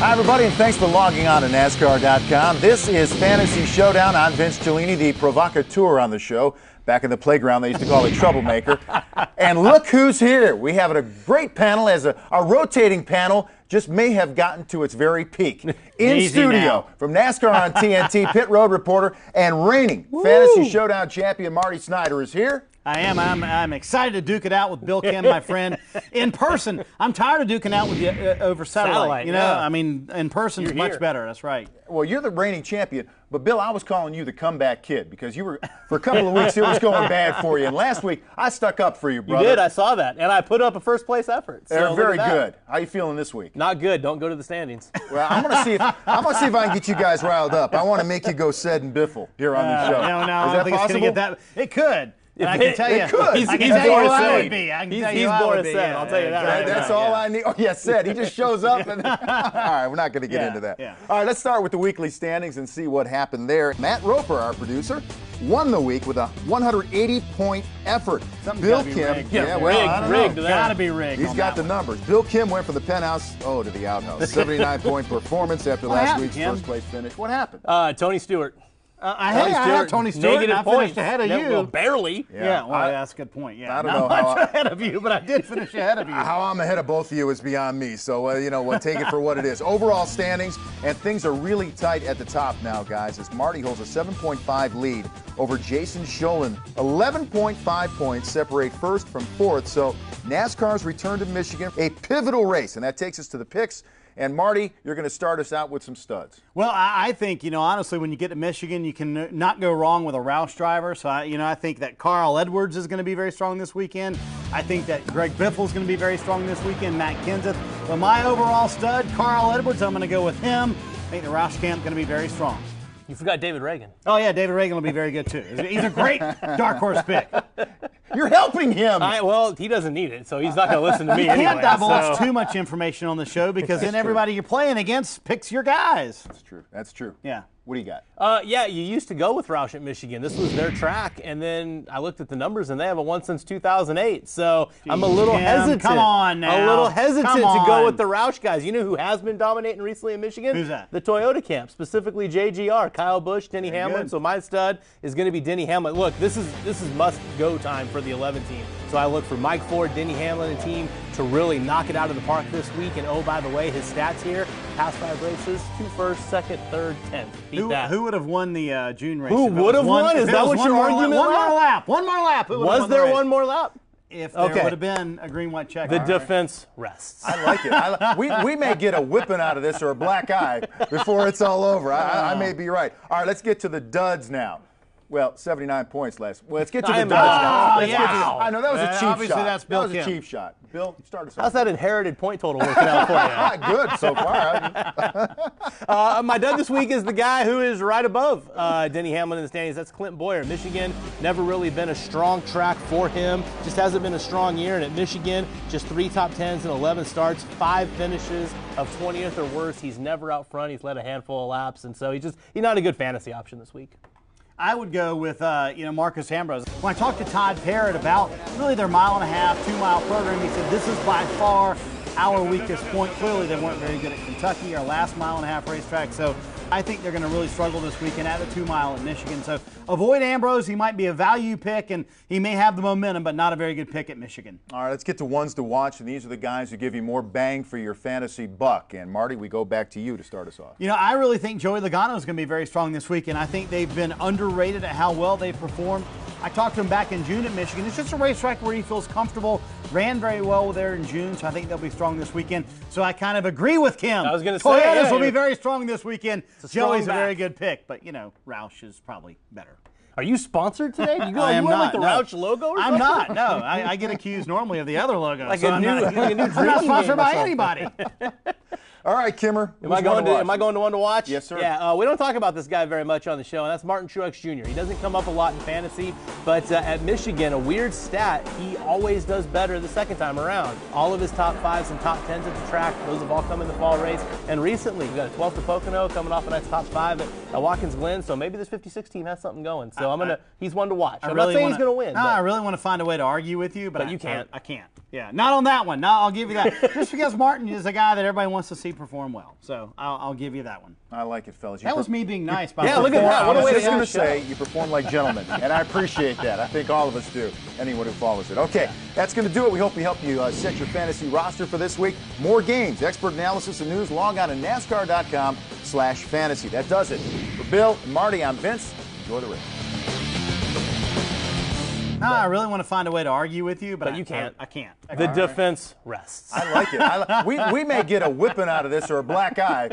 Hi, everybody, and thanks for logging on to NASCAR.com. This is Fantasy Showdown. I'm Vince Cellini, the provocateur on the show. Back in the playground, they used to call it Troublemaker. And look who's here. We have a great panel, as a rotating panel just may have gotten to its very peak. In studio, from NASCAR on TNT, pit road reporter and reigning Fantasy Showdown champion Marty Snider is here. I am. I'm excited to duke it out with Bill Kimm, my friend, in person. I'm tired of duking out with you over satellite. You know, I mean, in person is much better. That's right. Well, you're the reigning champion, but Bill, I was calling you the comeback kid because you were, for a couple of weeks, it was going bad for you. And last week, I stuck up for you, brother. You did. I saw that, and I put up a first-place effort. So very good. How you feeling this week? Not good. Don't go to the standings. Well, I'm gonna see if I can get you guys riled up. I want to make you go Sed and Biffle here on the show. No, I don't think it's gonna get that. It could. And I can tell you, he's I can tell you who I would be. He's born Sed. I'll tell you that. That's all I need. Oh, yeah, Sed. He just shows up. And all right, we're not going to get into that. All right, let's start with the weekly standings and see what happened there. Matt Roper, our producer, won the week with a 180-point effort. Bill Kimm, rigged. Gotta be rigged. He's got the numbers. Bill Kimm went from the penthouse, to the outhouse. 79-point performance after last week's first-place finish. What happened? Tony Stewart. I had Tony Stewart, and I finished ahead of you. Well, barely. Yeah, well, that's a good point. Yeah, I don't know not how much ahead of you, but I did finish ahead of you. How I'm ahead of both of you is beyond me, so we'll take it for what it is. Overall standings, and things are really tight at the top now, guys, as Marty holds a 7.5 lead over Jason Sholin. 11.5 points separate first from fourth, so NASCAR's return to Michigan, a pivotal race, and that takes us to the picks. And Marty, you're going to start us out with some studs. Well, I think, honestly, when you get to Michigan, you can not go wrong with a Roush driver. So, I think that Carl Edwards is going to be very strong this weekend. I think that Greg Biffle is going to be very strong this weekend, Matt Kenseth. But my overall stud, Carl Edwards, I'm going to go with him. I think the Roush camp is going to be very strong. You forgot David Reagan. Oh, yeah, David Reagan will be very good, too. He's a great dark horse pick. You're helping him. Well, he doesn't need it, so he's not going to listen to me anyway. You can't divulge too much information on the show because then everybody you're playing against picks your guys. That's true. That's true. Yeah. What do you got? Yeah, you used to go with Roush at Michigan. This was their track, and then I looked at the numbers, and they haven't won since 2008. So I'm a little hesitant. Come on now. A little hesitant to go with the Roush guys. You know who has been dominating recently in Michigan? Who's that? The Toyota camp, specifically JGR, Kyle Busch, Denny Hamlin. Good. So my stud is going to be Denny Hamlin. Look, this is must-go time for the 11 team. So I look for Mike Ford, Denny Hamlin, and team to really knock it out of the park this week. And oh, by the way, his stats here: past 5 races, 2 first, 2nd, 3rd, 10th. Who would have won the June race? Who would have won? Is that what your argument was? One more lap. One more lap. Was there one more lap? If there would have been a green, white check. The defense rests. I like it. We may get a whipping out of this or a black eye before it's all over. I may be right. All right, let's get to the duds now. Well, 79 points last. Well, let's get to the duds now. I know that was a cheap shot. Obviously, that's Bill Kimm. That was a cheap shot. Bill, start us off. How's that inherited point total working out for you? Good so far. My dud this week is the guy who is right above Denny Hamlin in the standings. That's Clint Boyer. Michigan, never really been a strong track for him. Just hasn't been a strong year. And at Michigan, just 3 top 10s and 11 starts, 5 finishes of 20th or worse. He's never out front. He's led a handful of laps. And so he's not a good fantasy option this week. I would go with, Marcus Ambrose. When I talked to Todd Parrott about really their 1.5-mile, 2-mile program, he said this is by far our weakest point. Clearly, they weren't very good at Kentucky, our last 1.5-mile racetrack. So I think they're going to really struggle this weekend at the 2-mile at Michigan. So avoid Ambrose. He might be a value pick, and he may have the momentum, but not a very good pick at Michigan. All right, let's get to ones to watch, and these are the guys who give you more bang for your fantasy buck. And Marty, we go back to you to start us off. I really think Joey Logano is going to be very strong this week, and I think they've been underrated at how well they've performed. I talked to him back in June at Michigan. It's just a racetrack where he feels comfortable, ran very well there in June, so I think they'll be strong this weekend. So I kind of agree with Kimm. I was going to say, Toyotas will be very strong this weekend. Joey's a back. very good pick, but, Roush is probably better. Are you sponsored today? You I am not. Like the no. Roush logo or something? I'm not, no. I get accused normally of the other logo. Like so a new I'm not sponsored by anybody. All right, Kimmer. Am I going to one to watch? Yes, sir. Yeah, we don't talk about this guy very much on the show, and that's Martin Truex Jr. He doesn't come up a lot in fantasy, but at Michigan, a weird stat, he always does better the second time around. All of his top 5s and top 10s at the track, those have all come in the fall race. And recently, we got a 12th at Pocono, coming off a nice top 5 at Watkins Glen, so maybe this 56 team has something going. So he's one to watch. I'm not saying he's going to win. No, I really want to find a way to argue with you, but you can't. I can't. Yeah, not on that one. No, I'll give you that. Just because Martin is a guy that everybody wants to see perform well. So I'll give you that one. I like it, fellas. That was me being nice. By the way. Look at that. What a I way was to just going end to the say, show. you perform like gentlemen, and I appreciate that. I think all of us do, anyone who follows it. Okay, that's going to do it. We hope we help you set your fantasy roster for this week. More games, expert analysis, and news. Log on to NASCAR.com/fantasy. That does it. For Bill and Marty, I'm Vince. Enjoy the race. No, I really want to find a way to argue with you, but you can't. I can't. The defense rests. I like it. We may get a whipping out of this or a black eye.